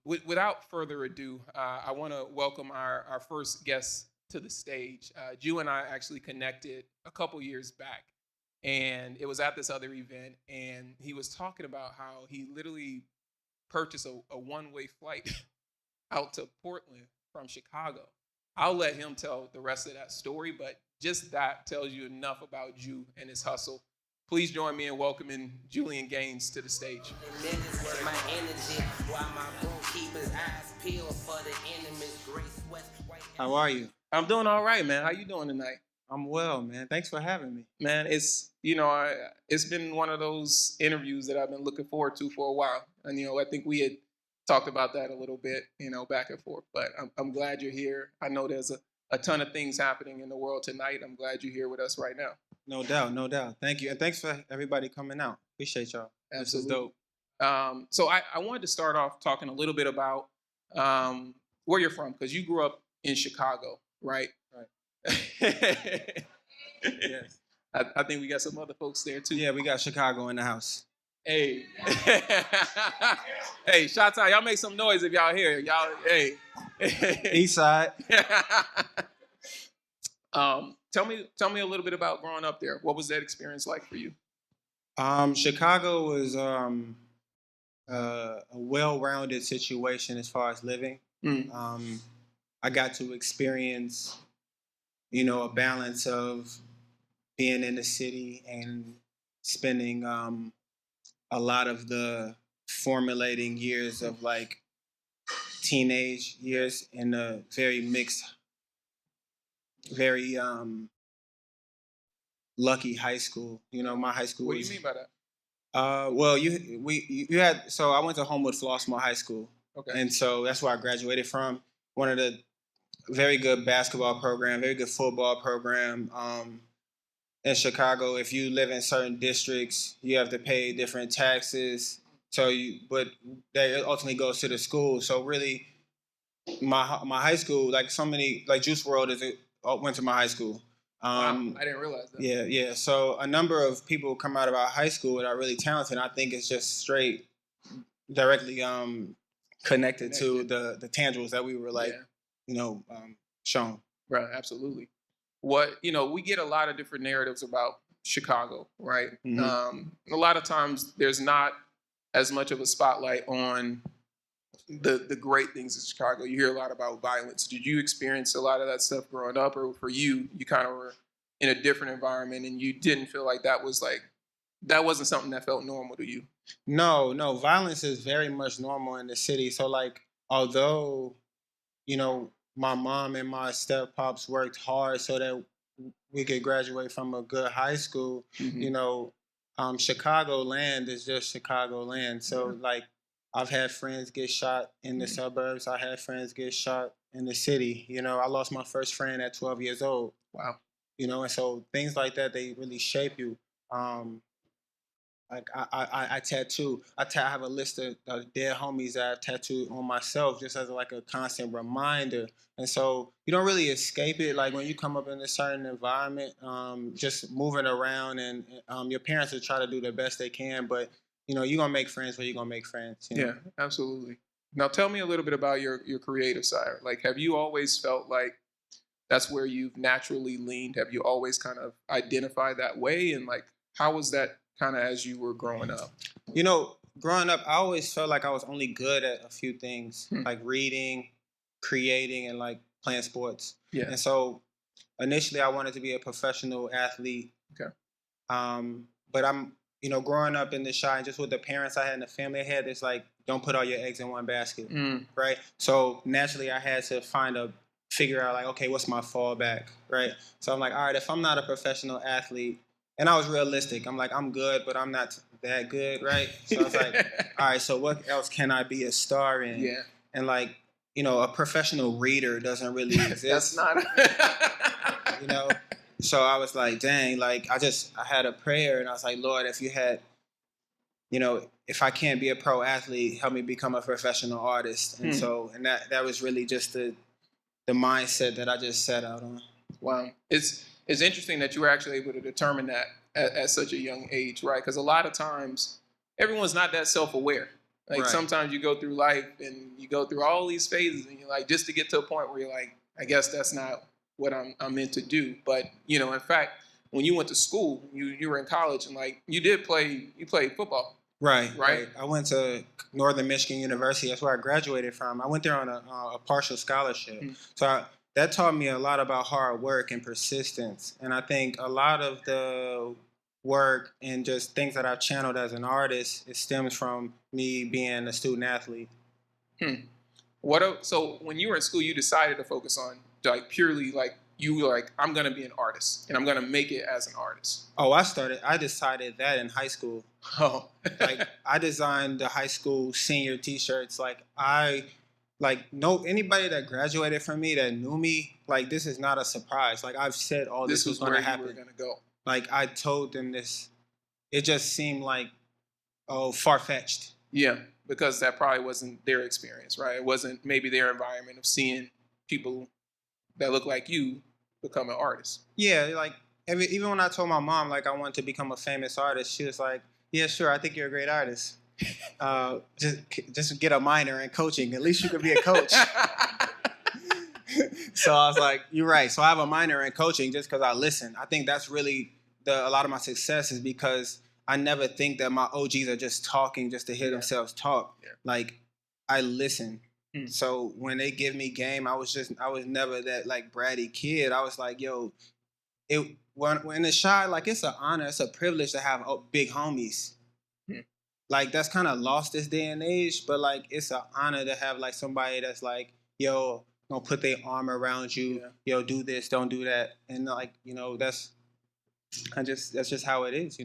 Without further ado, I want to welcome our first guest to the stage. Ju and I actually connected a couple years back, and it was at this other event, and he was talking about how he literally purchased a one-way flight out to Portland from Chicago. I'll let him tell the rest of that story, but just that tells you enough about Ju and his hustle. Please join me in welcoming Julian Gaines to the stage. How are you? I'm doing all right, man. How you doing tonight? I'm well, man. Thanks for having me. Man, it's been one of those interviews that I've been looking forward to for a while, and I think we had talked about that a little bit, back and forth. But I'm glad you're here. I know there's a ton of things happening in the world tonight. I'm glad you're here with us right now. No doubt, no doubt. Thank you. And thanks for everybody coming out. Appreciate y'all. Absolutely. This is dope. So I wanted to start off talking a little bit about where you're from, because you grew up in Chicago, right? Right. Yes. I think we got some other folks there too. Yeah, we got Chicago in the house. Hey. Hey, shout out. Y'all make some noise if y'all here. Y'all, hey. East side. Tell me a little bit about growing up there. What was that experience like for you? Chicago was a well-rounded situation as far as living. I got to experience, a balance of being in the city and spending a lot of the formulating years of like teenage years in a very mixed, very lucky high school. My high school. What do you mean by that? Well, you had, so I went to Homewood Flossmoor High School. Okay. And so that's where I graduated from. One of the very good basketball program, very good football program. In Chicago, if you live in certain districts, you have to pay different taxes. But that ultimately goes to the school. So really, my high school, like so many, like Juice WRLD went to my high school. Wow, I didn't realize that. Yeah. So a number of people come out of our high school that are really talented. I think it's just straight, directly connected to the tangibles that we were shown. Right, absolutely. We get a lot of different narratives about Chicago, right? Mm-hmm. A lot of times there's not as much of a spotlight on the great things in Chicago. You hear a lot about violence. Did you experience a lot of that stuff growing up, or for you kind of were in a different environment and you didn't feel like that wasn't something that felt normal to you? No, violence is very much normal in the city. So although, my mom and my step-pops worked hard so that we could graduate from a good high school, Mm-hmm. Chicagoland is just Chicagoland. So Mm-hmm. I've had friends get shot in the suburbs. I had friends get shot in the city. I lost my first friend at 12 years old. Wow. And so things like that, they really shape you. I tattoo. I have a list of dead homies that I've tattooed on myself just as a constant reminder. And so you don't really escape it. Like when you come up in a certain environment, just moving around, and your parents will try to do the best they can, but you're gonna make friends where you're gonna make friends. Yeah, absolutely. Now tell me a little bit about your creative side. Like, have you always felt like that's where you've naturally leaned? Have you always kind of identified that way? And how was that kind of as you were growing up? Growing up, I always felt like I was only good at a few things, like reading, creating, and playing sports. Yeah. And so initially I wanted to be a professional athlete. Okay. But I'm, growing up in the Chi and just with the parents I had in the family I had, it's don't put all your eggs in one basket, right? So naturally I had to figure out okay, what's my fallback, right? So I'm all right, if I'm not a professional athlete, and I was realistic, I'm good, but I'm not that good, right? So I was all right, so what else can I be a star in? Yeah. And a professional reader doesn't really exist. That's not. So I was dang, I had a prayer, and I was Lord, if you had, if I can't be a pro athlete, help me become a professional artist. And so, and that was really just the mindset that I just set out on. Wow. It's interesting that you were actually able to determine that at such a young age, right? Because a lot of times everyone's not that self-aware. Like sometimes you go through life and you go through all these phases and you're like, just to get to a point where you're like, I guess that's not what I'm meant to do. But, you know, in fact, when you went to school, you were in college and like you played football. Right. I went to Northern Michigan University. That's where I graduated from. I went there on a partial scholarship. So that taught me a lot about hard work and persistence. And I think a lot of the work and just things that I've channeled as an artist, it stems from me being a student athlete. So when you were in school, you decided to focus on like purely like you were like, I'm gonna be an artist and I'm gonna make it as an artist. Oh, I decided that in high school. Oh. Like I designed the high school senior t-shirts. Anybody that graduated from me that knew me, like this is not a surprise. Like I've said all this was gonna happen. You were gonna go. Like I told them this. It just seemed like far-fetched. Yeah, because that probably wasn't their experience, right? It wasn't maybe their environment of seeing people that look like you become an artist. Yeah, like even when I told my mom like I wanted to become a famous artist, she was like, "Yeah, sure, I think you're a great artist. Just get a minor in coaching. At least you could be a coach." So I was like, "You're right." So I have a minor in coaching just because I listen. I think that's really a lot of my success is because I never think that my OGs are just talking just to hear themselves talk. Yeah. Like I listen. So when they give me game, I was never that like bratty kid. I was like, yo, when the Chi, like it's an honor, it's a privilege to have big homies. Like that's kind of lost this day and age, but like it's an honor to have like somebody that's like, yo, gonna put their arm around you, yo, do this, don't do that, and like that's just how it is,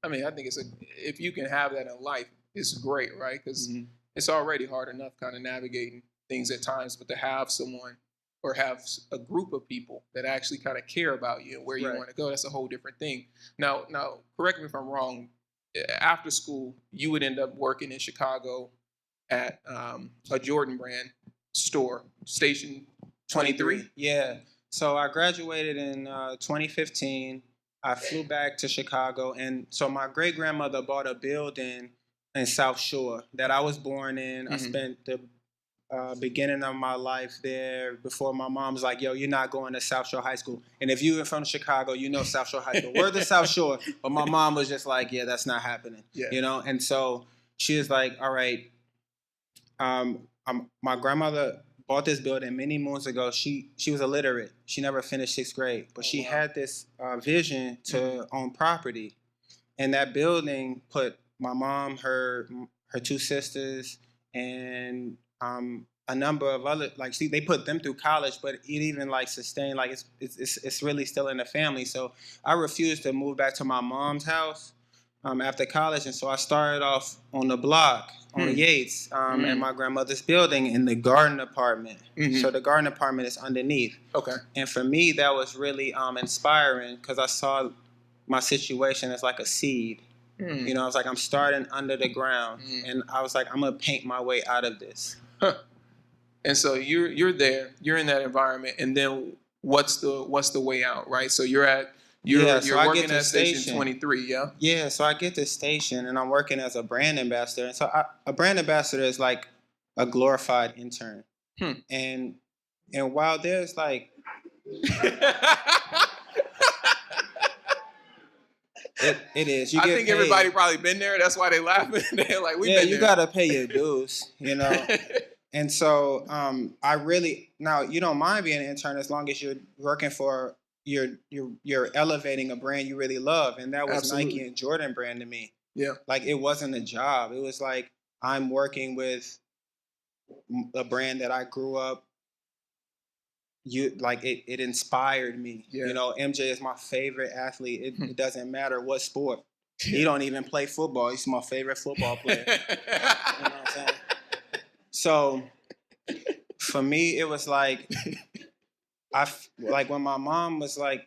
I mean, I think if you can have that in life, it's great, right? Because it's already hard enough kind of navigating things at times, but to have someone or have a group of people that actually kind of care about you and where you want to go, that's a whole different thing. Now, correct me if I'm wrong. After school, you would end up working in Chicago at a Jordan brand store, Station 23. Yeah. So I graduated in 2015. I flew back to Chicago, and so my great grandmother bought a building in South Shore that I was born in. I spent the beginning of my life there before my mom was like, yo, you're not going to South Shore High School. And if you're from Chicago, you know South Shore High School. We're the South Shore. But my mom was just like, yeah, that's not happening. Yeah. And so she was like, all right, my grandmother bought this building many moons ago. She was illiterate. She never finished 6th grade. But she had this vision to own property. And that building put my mom, her 2 sisters, and a number of other, they put them through college, but it even sustained, it's really still in the family. So I refused to move back to my mom's house after college, and so I started off on the block on Yates in my grandmother's building in the garden apartment. So the garden apartment is underneath. Okay. And for me, that was really inspiring because I saw my situation as like a seed. I was like, I'm starting under the ground, and I was like, I'm gonna paint my way out of this. And so you're there, you're in that environment, and then what's the way out, right? So you're working at Station 23, yeah? Yeah, so I get to Station, and I'm working as a brand ambassador. And so a brand ambassador is like a glorified intern. And while there's like... It is. I think everybody probably been there. That's why they laughing. They're like, we've been there. Yeah, you got to pay your dues, And so now you don't mind being an intern as long as you're working for you're elevating a brand you really love. And that was Nike and Jordan brand to me. Yeah. Like it wasn't a job. It was like I'm working with a brand that I grew up. It inspired me. Yeah. MJ is my favorite athlete. It doesn't matter what sport. He don't even play football. He's my favorite football player. You know what I'm saying? So for me, it was like when my mom was like,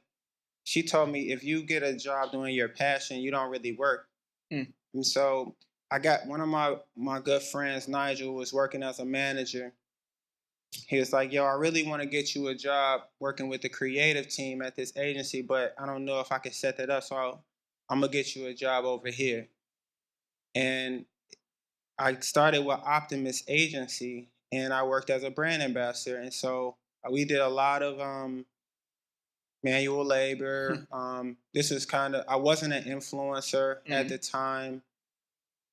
she told me if you get a job doing your passion, you don't really work. And so I got one of my good friends, Nigel, was working as a manager. He was like, yo, I really want to get you a job working with the creative team at this agency, but I don't know if I can set that up. So I'm going to get you a job over here. And I started with Optimus Agency, and I worked as a brand ambassador. And so we did a lot of manual labor. This is kind of, I wasn't an influencer at the time.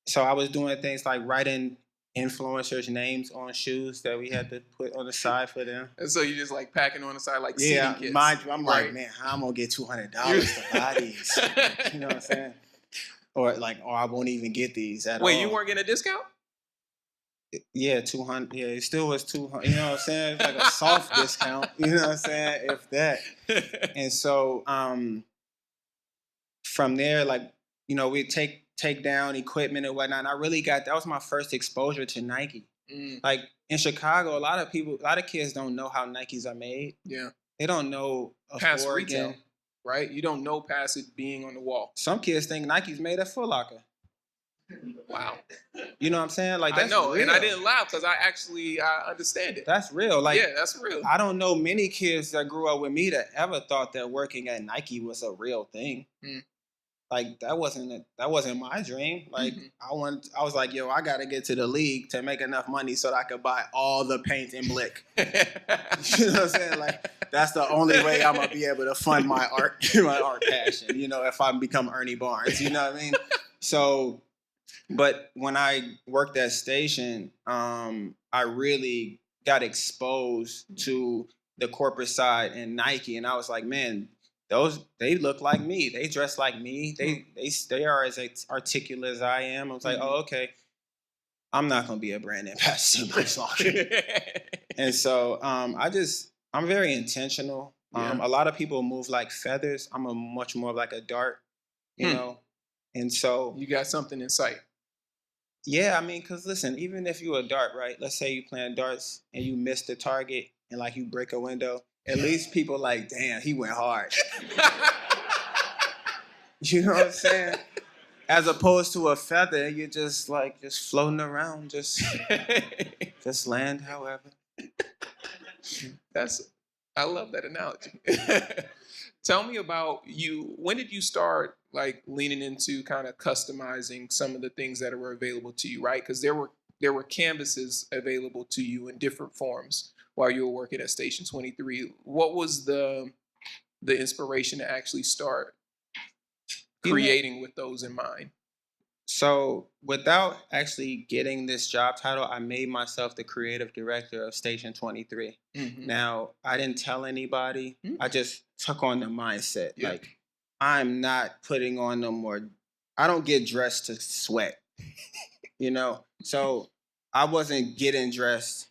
So I was doing things like writing influencers' names on shoes that we had to put on the side for them. And so you just like packing on the side like yeah, seating kits. mind you, I'm right? like, man, how I'm gonna get $200 to buy these? You know what I'm saying? Or I won't even get these at all. Wait, you weren't getting a discount? Yeah, 200. Yeah, it still was 200. You know what I'm saying? It's like a soft discount. You know what I'm saying? If that. And so from there, like, you know, we take down equipment and whatnot. And I really that was my first exposure to Nike. Like in Chicago, a lot of kids don't know how Nikes are made. Yeah. They don't know past retail, right? You don't know past it being on the wall. Some kids think Nike's made at Foot Locker. Wow. You know what I'm saying? Like, that's I know, real. and I didn't laugh because I understand it. That's real. Like, yeah, that's real. I don't know many kids that grew up with me that ever thought that working at Nike was a real thing. Like, that wasn't my dream. Like, I was like, yo, I gotta get to the league to make enough money so that I could buy all the paint and blick. You know what I'm saying? Like, that's the only way I'm gonna be able to fund my art passion. You know, if I become Ernie Barnes. You know what I mean? So. But when I worked at Station, I really got exposed to the corporate side and Nike, and I was like, man, they look like me. They dress like me. They are as articulate as I am. I was like, oh, okay. I'm not gonna be a brand ambassador much longer. And so I'm very intentional. A lot of people move like feathers. I'm much more like a dart, you know. And so you got something in sight. Yeah, I mean, because listen, even if you're a dart, right? Let's say you playing darts and you miss the target and like you break a window. At least people like, damn, he went hard. You know what I'm saying? As opposed to a feather, you're just floating around, just land however. I love that analogy. Tell me about you. When did you start like leaning into kind of customizing some of the things that were available to you, right? Because there were canvases available to you in different forms while you were working at Station 23. What was the inspiration to actually start creating with those in mind? So without actually getting this job title, I made myself the creative director of Station 23. Now, I didn't tell anybody. I just took on the mindset. Yeah. Like, I'm not putting on no more. I don't get dressed to sweat, you know? So I wasn't getting dressed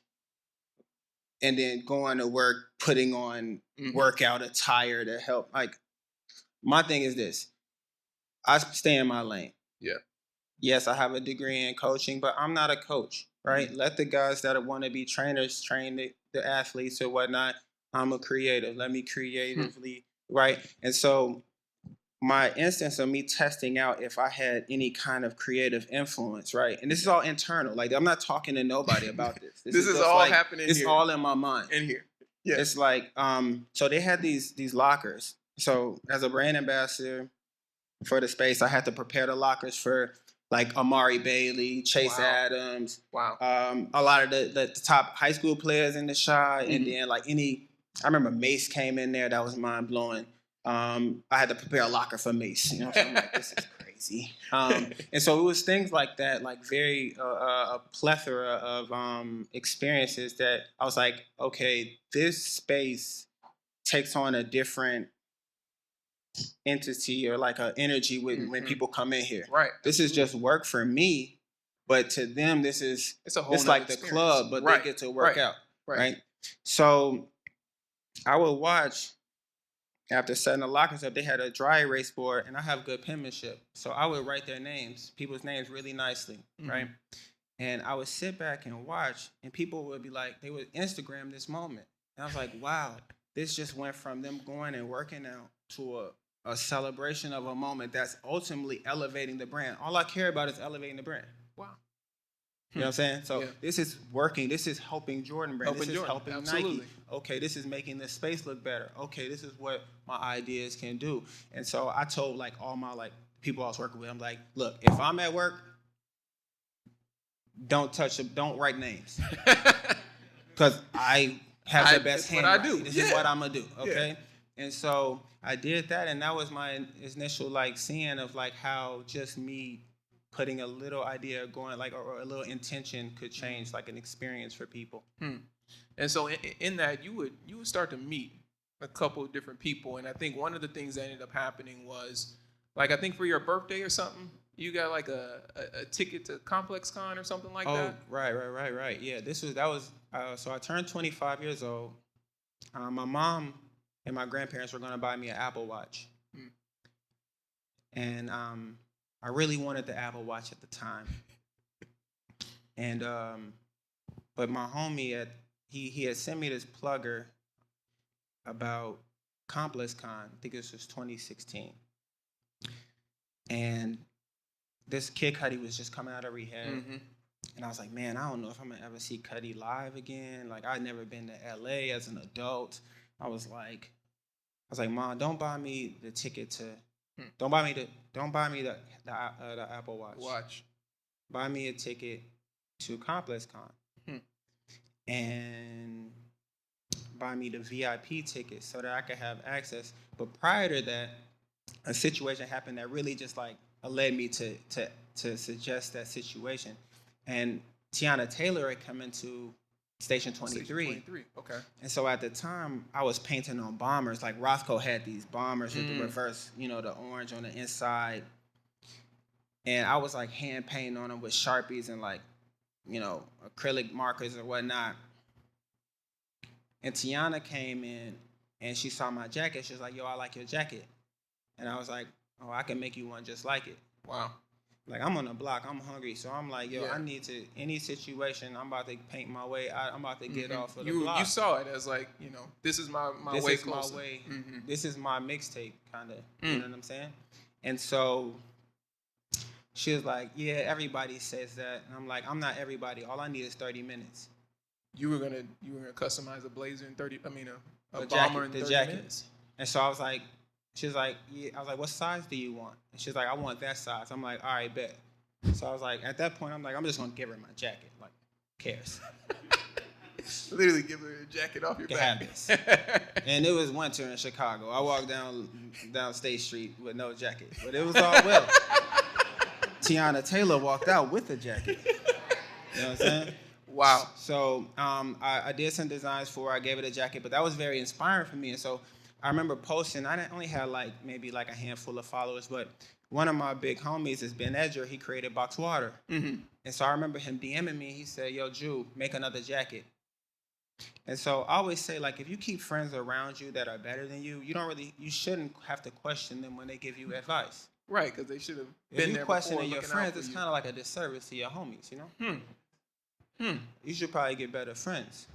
and then going to work, putting on workout attire to help. Like, my thing is this. I stay in my lane. Yeah. Yes, I have a degree in coaching, but I'm not a coach, right? Let the guys that want to be trainers train the athletes or whatnot. I'm a creative. Let me creatively, right? And so my instance of me testing out if I had any kind of creative influence, right? And this is all internal. Like, I'm not talking to nobody about this. This is all like, happening here. It's all in my mind. In here. Yeah. It's like, so they had these lockers. So as a brand ambassador for the space, I had to prepare the lockers for like Amari Bailey, Chase Adams, a lot of the top high school players in the Chi, and then like I remember Mace came in there, that was mind blowing. I had to prepare a locker for Mace, you know, so I'm like, this is crazy. And so it was things like that, like very a plethora of experiences that I was like, okay, this space takes on a different entity or like an energy when people come in here. Right. This is just work for me, but to them it's like the club, but they get to work out. Right. So I would watch after setting the lockers up, they had a dry erase board, and I have good penmanship. So I would write their names, people's names really nicely, right? And I would sit back and watch, and people would be like, they would Instagram this moment. And I was like, wow, this just went from them going and working out to a celebration of a moment that's ultimately elevating the brand. All I care about is elevating the brand. Wow. You know what I'm saying? So this is working. This is helping Jordan brand. This is helping Nike. Okay, this is making the space look better. Okay, this is what my ideas can do. And so I told like all my like people I was working with, I'm like, look, if I'm at work, don't touch them, don't write names. Because I have the best handwriting. This is what I'm going to do, okay? Yeah. And so I did that, and that was my initial, like, seeing of, like, how just me putting a little idea going, like, or a little intention could change, like, an experience for people. And so in that, you would start to meet a couple of different people, and I think one of the things that ended up happening was, like, I think for your birthday or something, you got like a ticket to Complex Con or something like that. Oh, right. Yeah, so I turned 25 years old. My mom and my grandparents were gonna buy me an Apple Watch, and I really wanted the Apple Watch at the time. And but my homie he had sent me this plugger about Complex Con. I think this was 2016, and this kid Cudi was just coming out of rehab. And I was like, man, I don't know if I'm gonna ever see Cudi live again. Like, I'd never been to LA as an adult. I was like, Mom, don't buy me the ticket to, don't buy me the Apple Watch. Buy me a ticket to Complex Con. And buy me the VIP ticket so that I could have access. But prior to that, a situation happened that really just like led me to suggest that situation. And Teyana Taylor had come into Station 23. Okay. And so at the time, I was painting on bombers. Like, Rothko had these bombers with the reverse, the orange on the inside. And I was like hand painting on them with Sharpies and like, acrylic markers or whatnot. And Teyana came in and she saw my jacket. She was like, yo, I like your jacket. And I was like, oh, I can make you one just like it. Wow. Like, I'm on the block. I'm hungry. So I'm like, yo, I need to, any situation, I'm about to paint my way. I'm about to get off of the block. You saw it as like, this is my way closer. This is my way. This is my mixtape, kind of. You know what I'm saying? And so she was like, yeah, everybody says that. And I'm like, I'm not everybody. All I need is 30 minutes. You were gonna customize a blazer in 30. I mean, a jacket, bomber in 30 minutes. And so I was like, she was like, yeah. I was like, what size do you want? And she's like, I want that size. I'm like, all right, bet. So I was like, at that point, I'm like, I'm just gonna give her my jacket. Like, who cares? Literally give her a jacket off your back. And it was winter in Chicago. I walked down State Street with no jacket, but it was all well. Teyana Taylor walked out with a jacket. You know what I'm saying? Wow. So I did some designs for her. I gave it a jacket, but that was very inspiring for me. And so I remember posting. I only had maybe a handful of followers, but one of my big homies is Ben Edger. He created Box Water. And so I remember him DMing me. He said, yo, Ju, make another jacket. And so I always say, like, if you keep friends around you that are better than you, you shouldn't have to question them when they give you advice. Right, because they should have been there. If you you questioning your friends, it's kind of like a disservice to your homies, You should probably get better friends.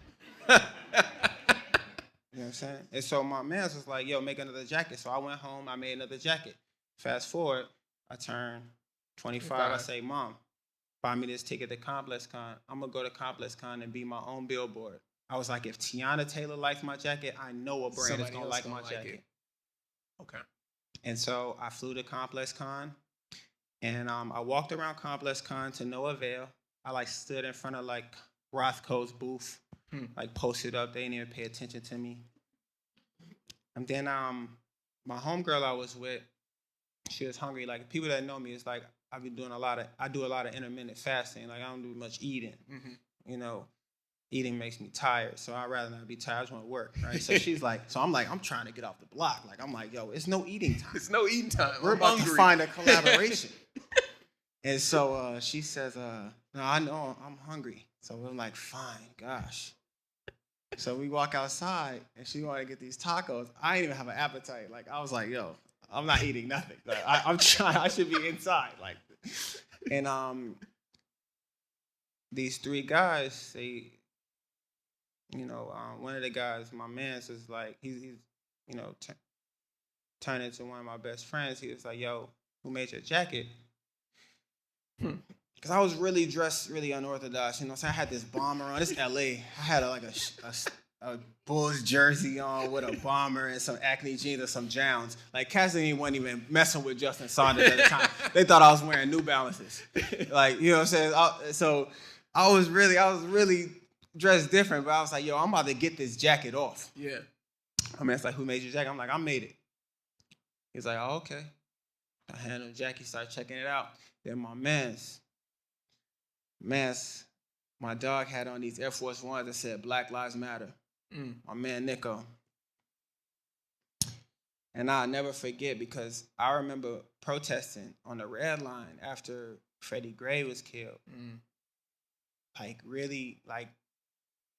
You know what I'm saying? And so my man was like, yo, make another jacket. So I went home, I made another jacket. Fast forward, I turned 25. I say, Mom, buy me this ticket to Complex Con. I'm going to go to Complex Con and be my own billboard. I was like, if Teyana Taylor likes my jacket, I know a brand is going to like my jacket. Okay. And so I flew to Complex Con, and I walked around Complex Con to no avail. I stood in front of Rothko's booth, posted up. They didn't even pay attention to me. And then my homegirl I was with, she was hungry. Like, people that know me, it's like I do a lot of intermittent fasting. Like, I don't do much eating. Eating makes me tired, so I'd rather not be tired. I just want to work, right? So she's like, I'm trying to get off the block. Like, I'm like, yo, it's no eating time. It's no eating time. We're about to find a collaboration. And so she says, no, I know, I'm hungry. So we're like, fine, gosh. So we walk outside, and she wanted to get these tacos. I didn't even have an appetite. Like, I was like, yo, I'm not eating nothing. Like, I'm trying. I should be inside. Like, and these three guys, they, one of the guys, my man, was like, he's turned into one of my best friends. He was like, yo, who made your jacket? Because I was really dressed really unorthodox, so I had this bomber on. This LA. I had a Bulls jersey on with a bomber and some Acne jeans and some Jowns. Like, Cassidy wasn't even messing with Justin Saunders at the time. They thought I was wearing New Balances. Like, you know what I'm saying? So I was really dressed different, but I was like, yo, I'm about to get this jacket off. Yeah. I mean, it's like, who made your jacket? I'm like, I made it. He's like, oh, okay. I hand him the jacket, start checking it out. Then my my dog had on these Air Force Ones that said Black Lives Matter. My man, Nico. And I'll never forget because I remember protesting on the red line after Freddie Gray was killed. Like, really, like,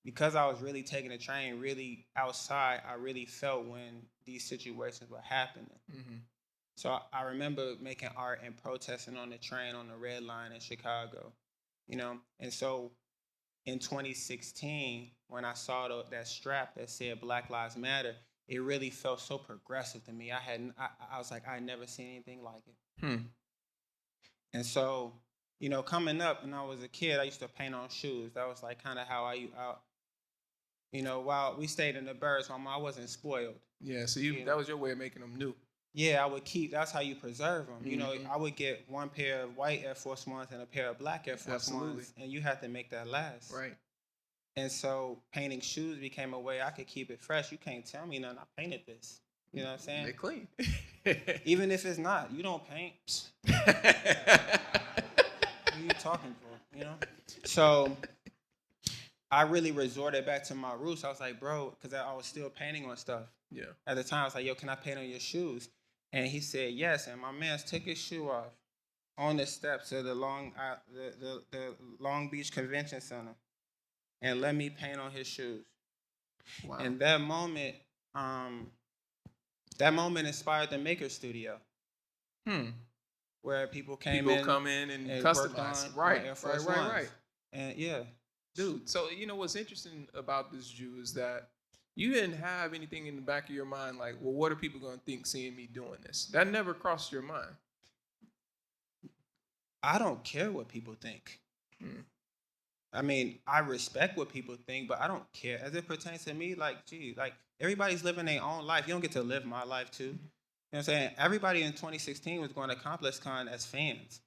because I was really taking the train really outside, I really felt when these situations were happening. So I remember making art and protesting on the train on the red line in Chicago, you know? And so in 2016, when I saw that strap that said Black Lives Matter, it really felt so progressive to me. I was like, I had never seen anything like it. And so, you know, coming up when I was a kid, I used to paint on shoes. That was like kind of how you know, while we stayed in the Birds, I wasn't spoiled. Yeah, so that was your way of making them new. Yeah, I would that's how you preserve them. You know, I would get one pair of white Air Force Ones and a pair of black Air Force Ones, and you have to make that last. Right. And so painting shoes became a way I could keep it fresh. You can't tell me nothing. I painted this. You know what I'm saying? They're clean. Even if it's not, you don't paint. What are you talking for? You know? So I really resorted back to my roots. I was like, bro, because I was still painting on stuff. Yeah. At the time, I was like, yo, can I paint on your shoes? And he said yes. And my man took his shoe off on the steps of the Long Beach Convention Center and let me paint on his shoes. Wow. And that moment inspired the Maker Studio. Where people come in and customize. Right. And yeah. Dude, so you know what's interesting about this, Jew, is that you didn't have anything in the back of your mind like, well, what are people going to think seeing me doing this? That never crossed your mind. I don't care what people think. I mean, I respect what people think, but I don't care. As it pertains to me, like, gee, like, everybody's living their own life. You don't get to live my life, too. You know what I'm saying? Everybody in 2016 was going to ComplexCon as fans.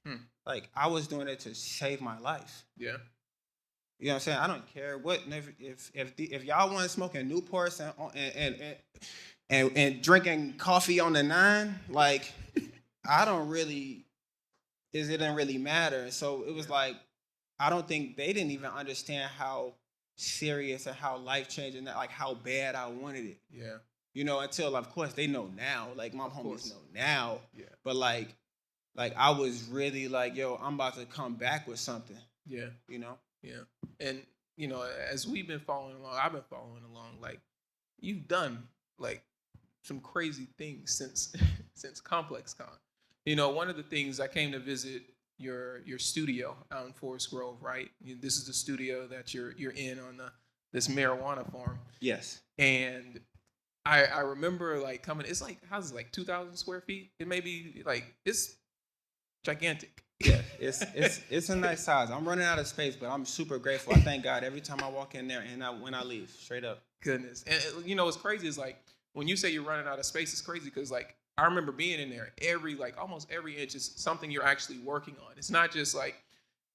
Like, I was doing it to save my life. Yeah. You know what I'm saying? I don't care what if y'all want to smoke in Newports and drinking coffee on the 9, like I don't really, it didn't really matter. And so it was like I don't think they didn't even understand how serious and how life changing that, like how bad I wanted it. Yeah. You know, until of course they know now, like my homies know now. Yeah. But like I was really like, yo, I'm about to come back with something. Yeah. You know. Yeah. And, you know, as we've been following along, I've been following along, like, you've done, like, some crazy things since ComplexCon. You know, one of the things, I came to visit your studio out in Forest Grove, right? This is the studio that you're in on this marijuana farm. Yes. And I remember, like, coming, it's like, how's it, like, 2,000 square feet? It may be, like, it's gigantic. Yeah, it's a nice size. I'm running out of space, but I'm super grateful. I thank God every time I walk in there and when I leave, straight up. Goodness. And you know what's crazy is like when you say you're running out of space, it's crazy because like I remember being in there almost every inch is something you're actually working on. It's not just like,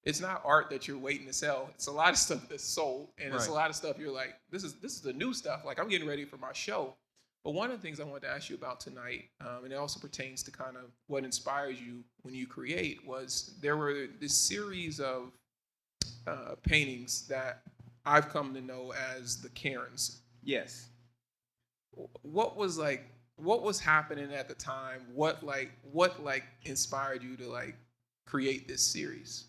it's not art that you're waiting to sell. It's a lot of stuff that's sold, and it's a lot of stuff you're like, this is the new stuff. Like I'm getting ready for my show. But one of the things I wanted to ask you about tonight, and it also pertains to kind of what inspires you when you create, was there were this series of paintings that I've come to know as the Karens. Yes. What was happening at the time? What inspired you to like create this series?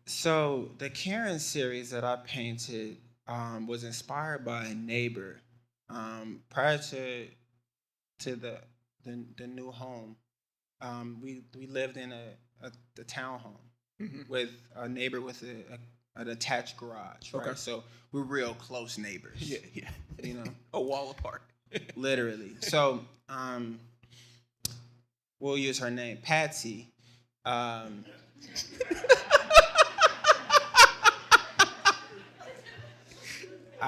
So the Karen series that I painted was inspired by a neighbor. Prior to the new home, we lived in a townhome with a neighbor with an attached garage. Right? Okay. So we're real close neighbors. Yeah. You know, a wall apart. Literally. So we'll use her name, Patsy. I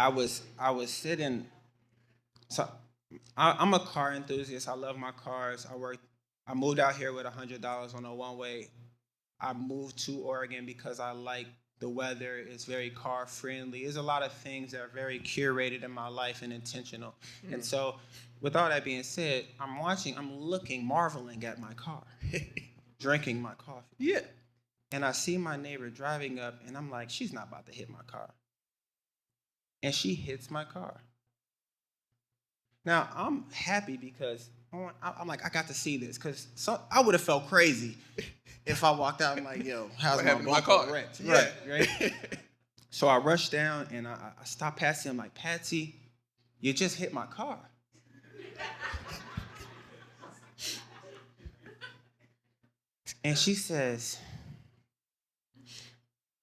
was sitting. So I'm a car enthusiast. I love my cars. I moved out here with $100 on a one-way I moved to Oregon because I like the weather. It's very car friendly. There's a lot of things that are very curated in my life and intentional. And so, with all that being said, I'm looking, marveling at my car, drinking my coffee. Yeah. And I see my neighbor driving up, and I'm like, she's not about to hit my car. And she hits my car. Now, I'm happy because I'm like, I got to see this, because I would have felt crazy if I walked out and like, yo, how's my car wrecked? Yeah. Right. So I rushed down and I stopped Patsy. I'm like, Patsy, you just hit my car. And she says,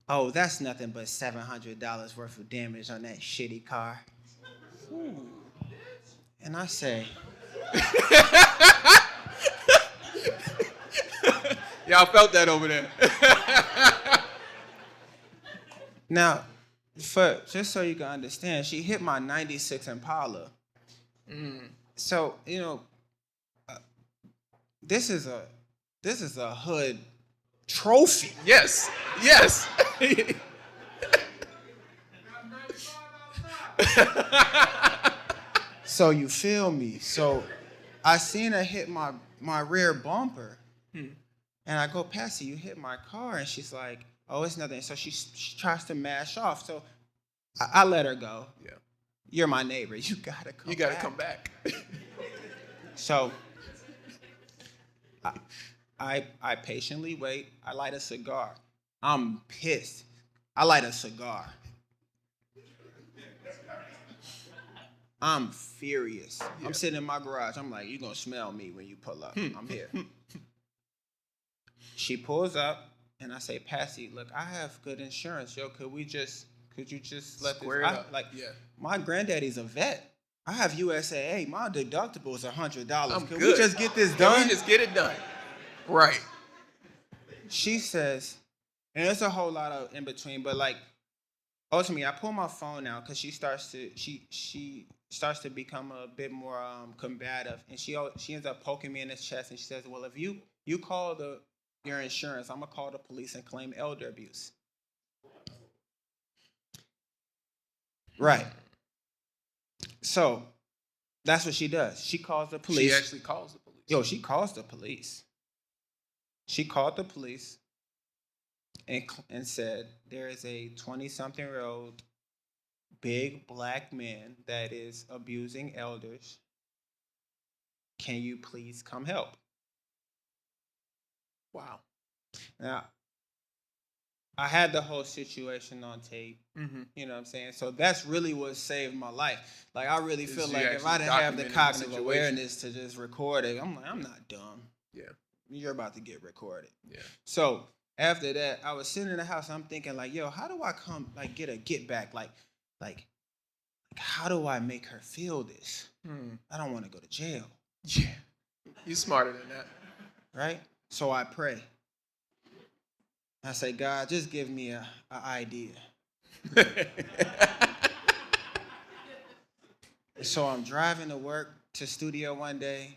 oh, that's nothing but $700 worth of damage on that shitty car. Ooh. And I say, y'all felt that over there. Now, just so you can understand, she hit my 96 Impala. So, this is a hood trophy. Yes. So you feel me? So I seen her hit my rear bumper. And I go, Patsy, you hit my car. And she's like, oh, it's nothing. So she tries to mash off. So I let her go. Yeah. You're my neighbor. You gotta come back. So I patiently wait. I light a cigar. I'm pissed. I light a cigar. I'm furious. Yeah. I'm sitting in my garage. I'm like, you're going to smell me when you pull up. I'm here. She pulls up, and I say, Patsy, look, I have good insurance. Yo, could you just let square this it up? Like, yeah. My granddaddy's a vet. I have USAA. My deductible is $100. Could we just get this done? Can we just get it done? Right. She says, and there's a whole lot of in between, but like, ultimately, I pull my phone out because she starts to become a bit more combative, and she ends up poking me in the chest, and she says, well, if you call your insurance, I'm gonna call the police and claim elder abuse. Right. So that's what she does. She calls the police. She actually calls the police. Yo, she calls the police. She called the police and said, there is a 20-something-year-old big black man that is abusing elders. Can you please come help? Wow. Now, I had the whole situation on tape. Mm-hmm. You know what I'm saying? So that's really what saved my life. Like, I really feel like if I didn't have the cognitive awareness to just record it, I'm not dumb. Yeah. You're about to get recorded. Yeah. So after that, I was sitting in the house. I'm thinking like, yo, how do I get back? Like, how do I make her feel this? I don't want to go to jail. Yeah. You're smarter than that. Right? So I pray. I say, God, just give me an idea. So I'm driving to work to studio one day,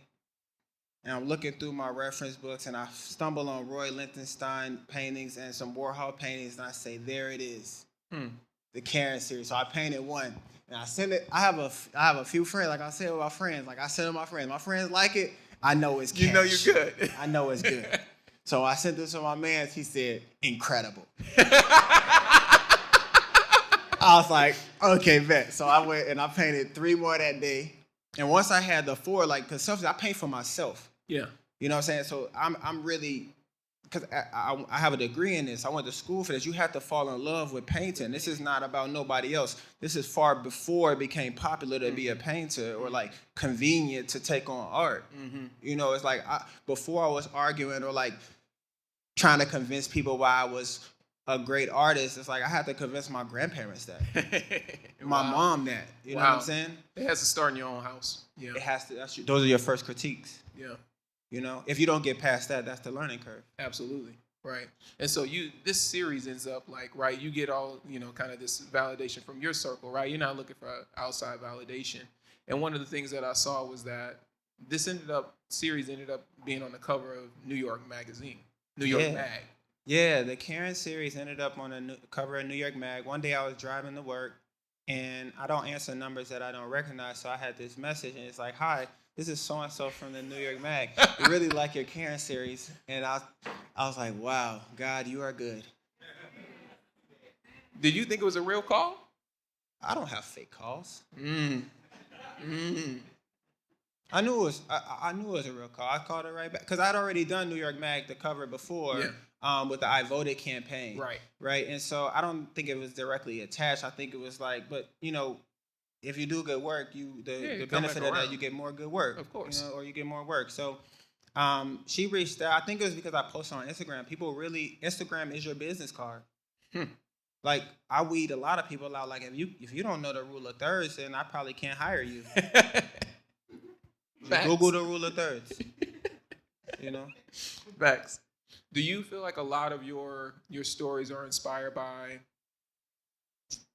and I'm looking through my reference books, and I stumble on Roy Lichtenstein paintings and some Warhol paintings, and I say, there it is, the Karen series. So I painted one, and I send it. I have a few friends, like I said with my friends. Like I said to my friends. My friends like it. I know it's cash. You know you're good. I know it's good. So I sent this to my man. He said, incredible. I was like, okay, bet. So I went and I painted 3 more that day. And once I had the 4, like, because I paint for myself. Yeah. You know what I'm saying? So I'm really, because I have a degree in this. I went to school for this. You have to fall in love with painting. This is not about nobody else. This is far before it became popular to be a painter or like convenient to take on art. Mm-hmm. You know, it's like before I was arguing or like trying to convince people why I was a great artist. It's like I had to convince my grandparents that, my mom that. You know what I'm saying? It has to start in your own house. Yeah, it has to. Those are your first critiques. Yeah. You know, if you don't get past that, that's the learning curve. Absolutely. Right. And so this series ends up like, right, you get all, kind of this validation from your circle, right? You're not looking for outside validation. And one of the things that I saw was that this series ended up being on the cover of New York Magazine, New York Mag. Yeah, the Karen series ended up on the cover of New York Mag. One day I was driving to work, and I don't answer numbers that I don't recognize, so I had this message, and it's like, "Hi, this is so and so from the New York Mag. We really like your Karen series." And I was like, "Wow, God, you are good." Did you think it was a real call? I don't have fake calls. I knew it was. I knew it was a real call. I called it right back because I'd already done New York Mag, the cover before, with the I Voted campaign. Right. And so I don't think it was directly attached. I think it was like, but if you do good work, the benefit of that, you get more good work. Of course. Or you get more work. So she reached out. I think it was because I posted on Instagram. Instagram is your business card. Like, I weed a lot of people out. Like, if you don't know the rule of thirds, then I probably can't hire you. Google the rule of thirds. Facts. Do you feel like a lot of your stories are inspired by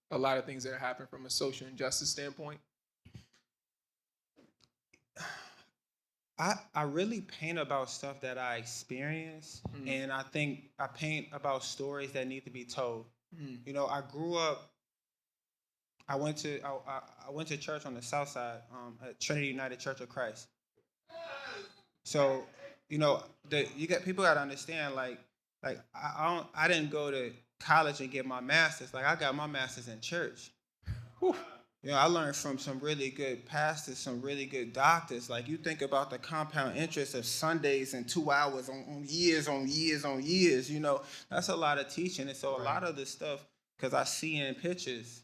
a lot of things that happen from a social injustice standpoint? I really paint about stuff that I experience, and I think I paint about stories that need to be told. I grew up. I went to church on the South Side, at Trinity United Church of Christ. So, you got people got to understand, like I didn't go to college and get my master's. Like, I got my master's in church. Whew. I learned from some really good pastors, some really good doctors. Like, you think about the compound interest of Sundays and 2 hours on years on years on years. That's a lot of teaching. And so a lot of this stuff, because I see in pictures,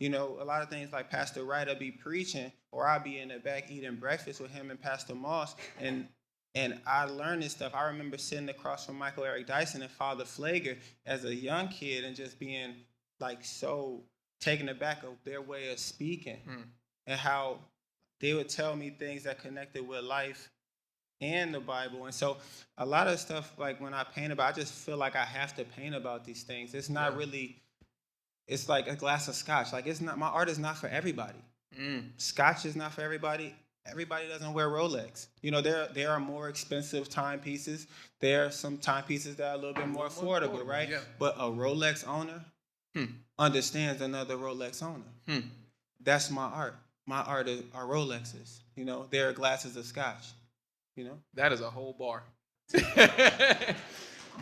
a lot of things like Pastor Wright will be preaching, or I'll be in the back eating breakfast with him and Pastor Moss, and I learned this stuff. I remember sitting across from Michael Eric Dyson and Father Flager as a young kid and just being like so taken aback of their way of speaking and how they would tell me things that connected with life and the Bible. And so a lot of stuff, like when I paint about, I just feel like I have to paint about these things. It's not really, it's like a glass of scotch. Like, it's not, my art is not for everybody. Scotch is not for everybody. Everybody doesn't wear Rolex. There are more expensive timepieces. There are some timepieces that are a little bit more affordable, right? Yeah. But a Rolex owner understands another Rolex owner. That's my art. My art are Rolexes. They're glasses of scotch. That is a whole bar.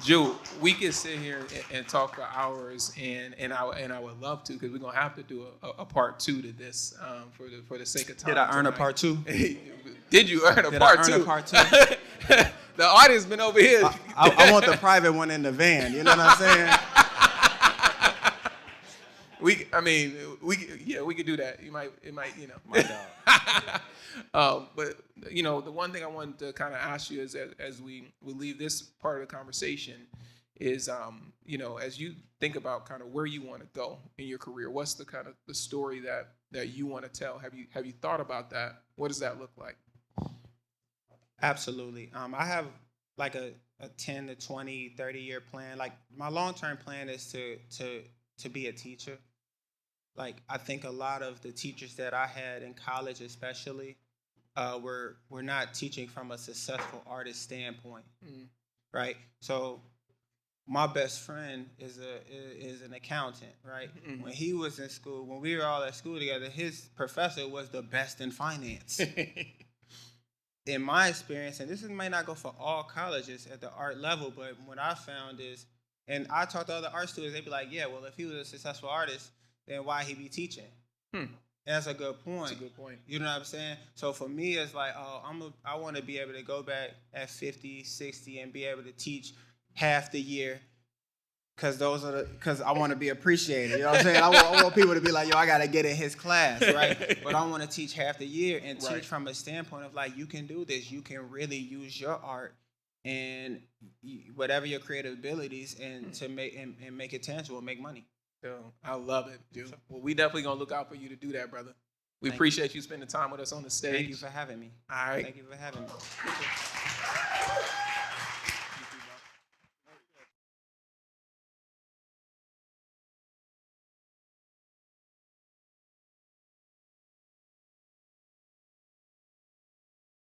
Ju, we could sit here and talk for hours, and I would love to, because we're gonna have to do a part 2 to this for the sake of time. Did I earn a part 2? Did you earn a part 2? Did I earn a part 2? The audience been over here. I want the private one in the van. You know what I'm saying? We could do that. It might. My dog. But the one thing I wanted to kind of ask you is, as we leave this part of the conversation, is as you think about kind of where you want to go in your career, what's the kind of the story that you want to tell? Have you thought about that? What does that look like? Absolutely. I have like a 10 to 20, 30-year plan. Like, my long-term plan is to be a teacher. Like, I think a lot of the teachers that I had in college, especially, were not teaching from a successful artist standpoint, right? So my best friend is an accountant, right? When he was in school, when we were all at school together, his professor was the best in finance. In my experience, and this may not go for all colleges at the art level, but what I found is, and I talk to other art students, they'd be like, yeah, well, if he was a successful artist, then why he be teaching? And that's a good point. That's a good point. You know what I'm saying? So for me, it's like, I want to be able to go back at 50, 60 and be able to teach half the year, because I want to be appreciated. You know what I'm saying? I want people to be like, yo, I got to get in his class, right? But I want to teach half the year and teach from a standpoint of, like, you can do this. You can really use your art and whatever your creative abilities and to make and make it tangible, make money. So I love it, dude. Well, we definitely gonna look out for you to do that, brother. We appreciate you spending time with us on the stage. Thank you for having me. All right. Thank you for having me.